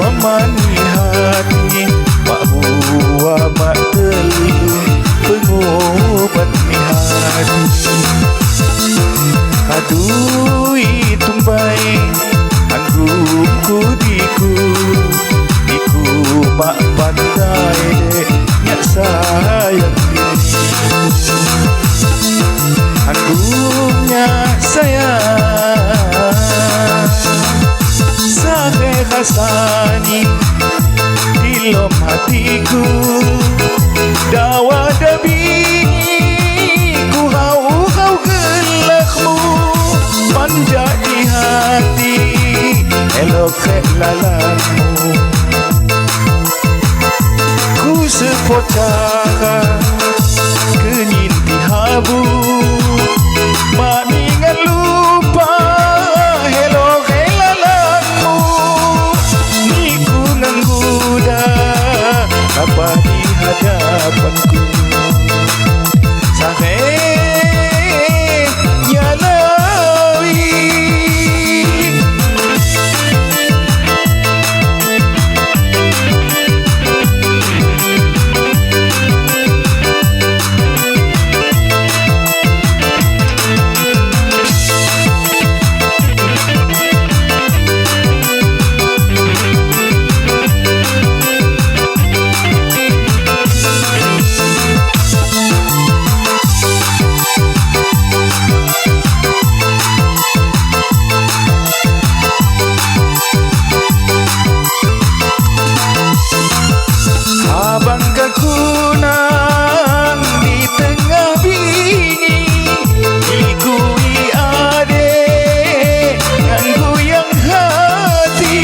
Pemani hati mak buah mak telu pengobat ni hati. Adui tumbai angguku diku mak pandai nyak sayang anggungnya sayang sahe rasani dilom hatiku dawa dabingi ku hau gelakmu manja di hati elok lalamu ku sepotaka kenyinti habu maningan lupa elok lalamu niku ngangguda apa di hadapanku sahe kunang di tengah bingi ikui ade ngan goyang hati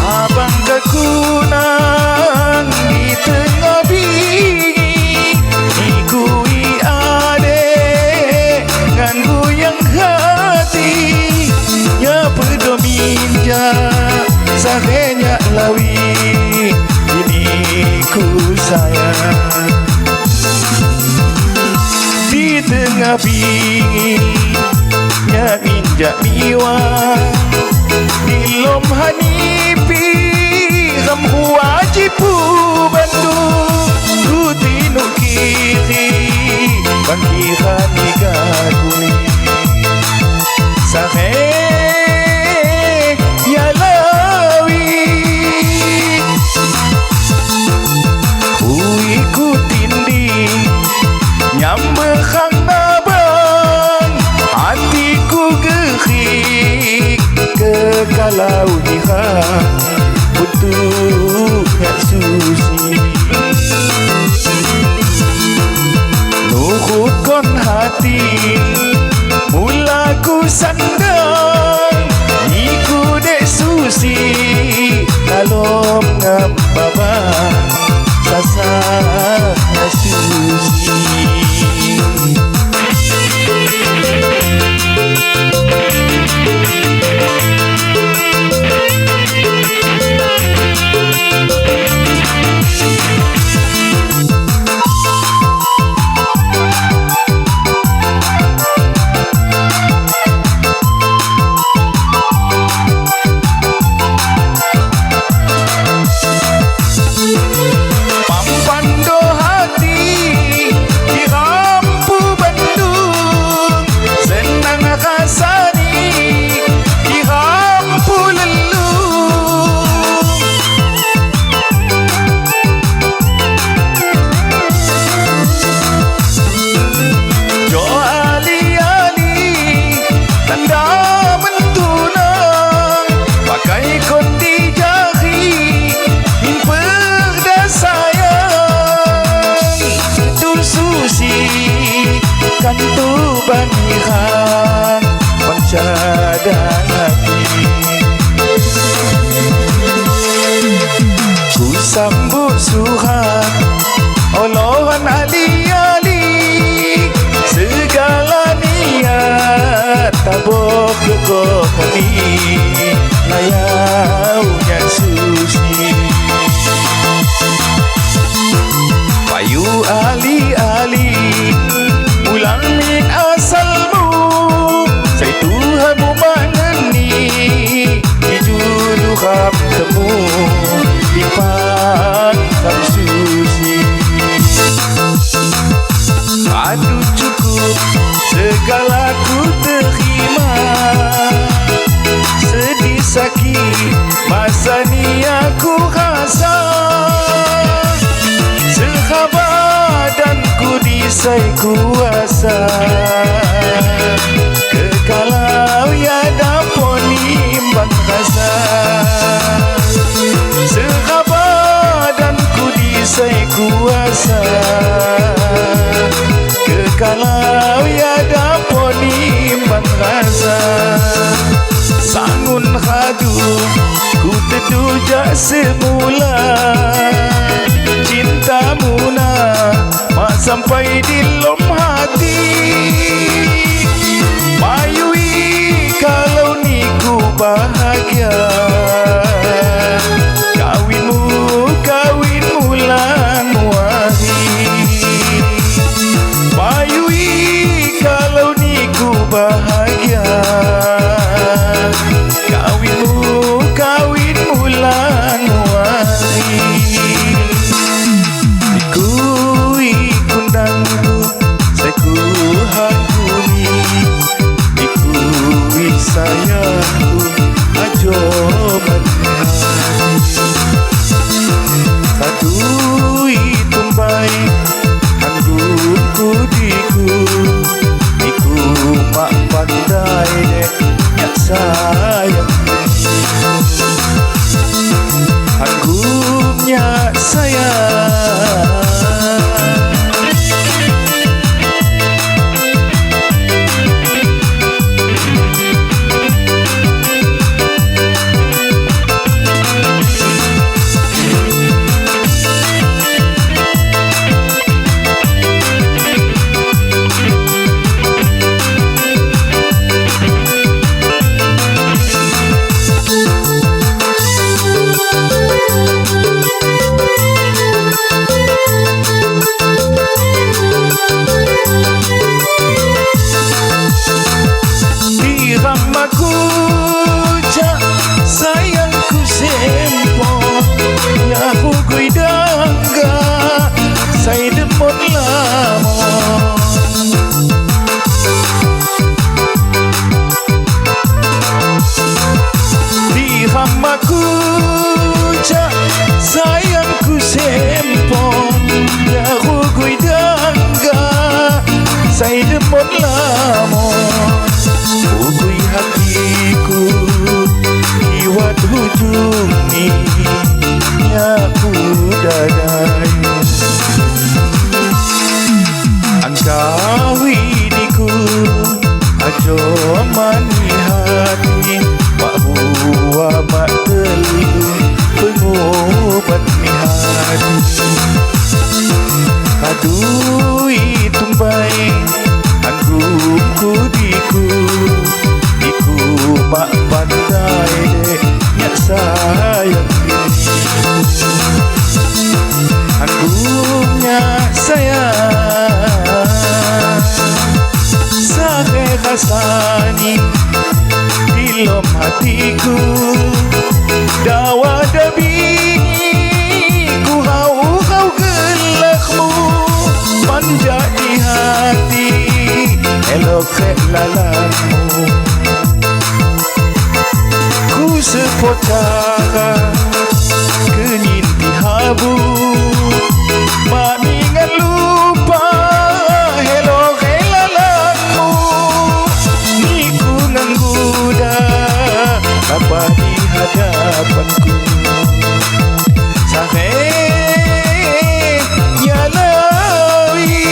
abang kekunang di tengah bingi ikui ade ngan goyang hati ya pedominja sahenya lawi ini ku sayang di tengah bingi nya minjak miwa di lom hanipi ram huajipu bandu ku tinu kiri bangkiran iga kuning sahe nyambehang nabang hatiku gehik kekalau dihang bentuknya susi nuhut kon hati mula ku sandang iku dek susi kalom ngambabang sasaknya susi kantu banihan pancadan hati ku sambut suhat olohan ali-ali segala niat tabok kekokani layaunya susi payu ali-ali ulang min asalmu dipanggang susi. Aduh cukup segala ku terima, sedih sakit masa ni aku rasa, sahabatanku disai kuasa, kekalau ya dapon imbang rasa, sahabatanku disai kuasa, kekalau ya dapon imbang rasa. Sangun hadu ku terduja semula, cintamu mak sampai di lom hati. Mayui kalau ni ku bahagia, kawinmu kawin bulan wari. Mayui kalau ni ku bahagia, kawinmu kawin bulan wari. Ikui kundangku seku hangkuni, ikui sayangku ajo menihati. Katui tumbai hanggunku diku, iku mak pandai dek nyak sayang anggumnya sayang. Ramaku cak sayangku sempo, ya aku kuidangga saya demot lama. Di ramaku cak sayangku sempo, ya aku kuidangga saya demot lama. Ukui hatiku kiwat hujung ni nyaku dadai, angkawi diku ajo mani hati, mak buah mak telu pengobat ni hati. Kadui tumbai anggumku diku, iku mak pandai dek nyak sayang anggumnya sayang. Sahe rasani di lom hatiku, dawa dabingi ku hau-hau gelakmu, manja di hati elok lalamu. Ku sepotara kenyinti habu, mak mingat lupa elok lalamu. Ni ku ngangguda apa di hadapanku, sahe nyalawi.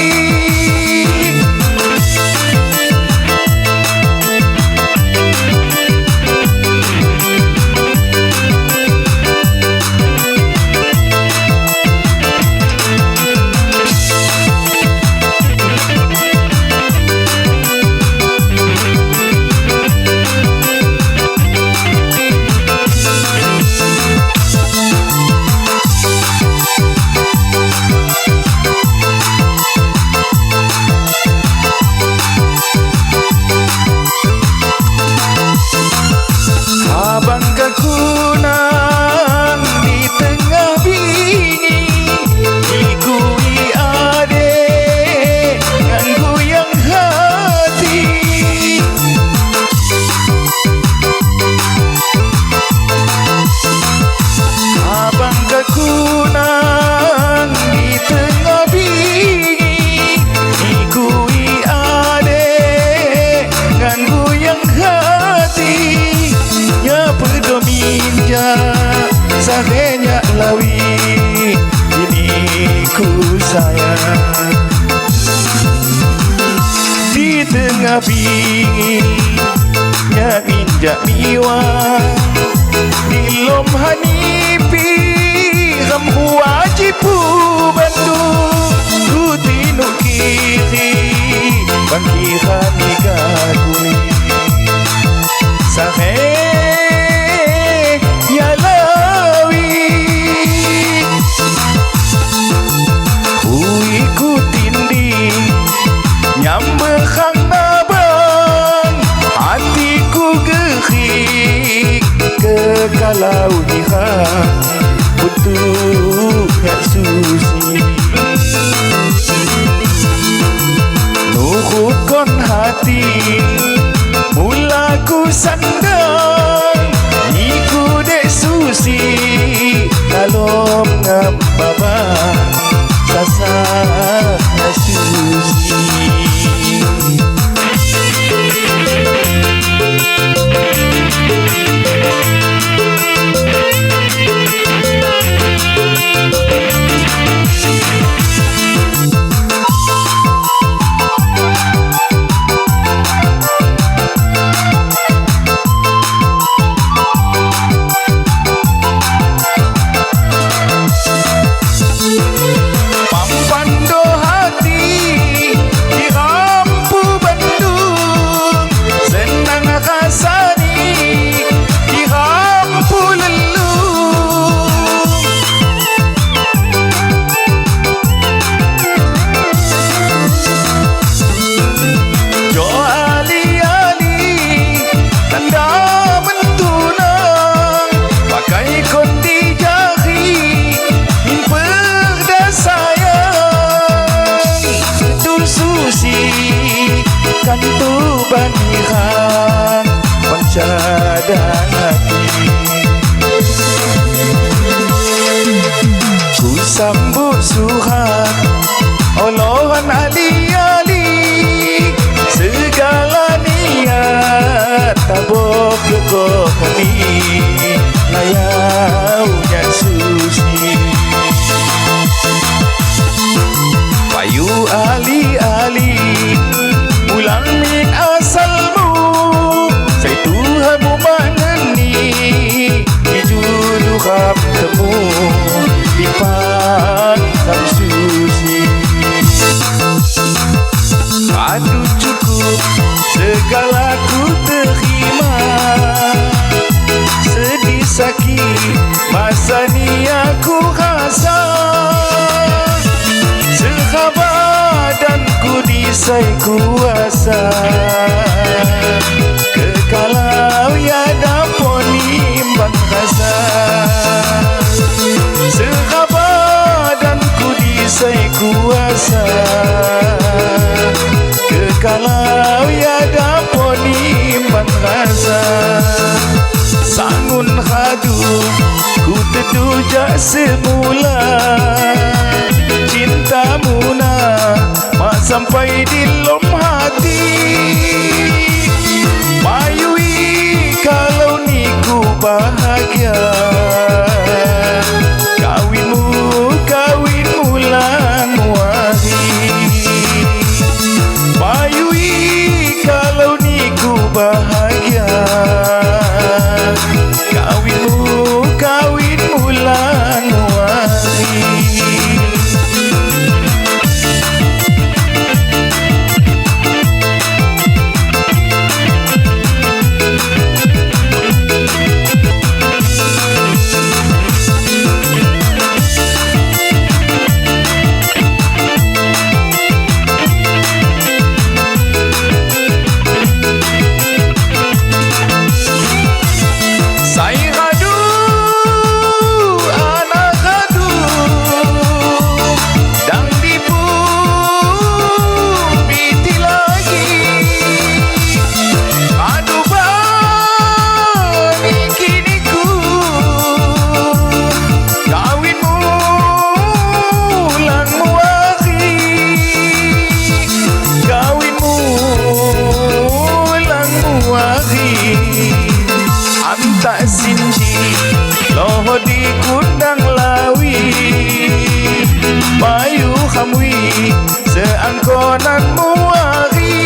sayang. Di tengah bingitnya injak miwa, di lom hanipi ram huajipu bandu, ku tinu kiri bangki haniga kuli sahe ya lawi, ku ikutin di nyambehang nabang, hatiku gerik kekalau dihang untuk Yak Susi. Nuhut kon hati mula ku sandang, iku Dek Susi kalom ngam babang sasa Susi. Kantu banihan pancadang hati, ku sambut surat olohan ali-ali, segala niat tabok kekokani layau Yak Susi. Payu ali-ali ulang min asalmu, saya Tuhanmu manani dijudu kam temu lipat Yak Susi. Aduh cukup segala ku terima, sedih sakit masa ni aku rasa, sehabadanku disai kuasa, kekalau ya dapon imbang rasa, sehabadanku disai kuasa, kekalau ya dapon imbang rasa. Sangun hadu ku terduja semula, cintamu mak sampai di lom hati, mayui kalau niku bahagia, kawinmu lang wari, mayui kalau niku bahagia, kawinmu lang wari. tak sinji loho di kundang lawi payu khamwi konanmu hari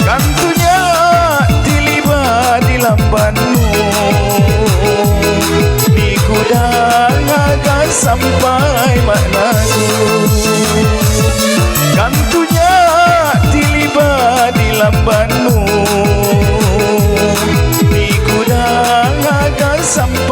kantunya tiliba di lambanmu di gudang agak sampai maknaku kantunya tiliba di lambanmu di gudang agak sampai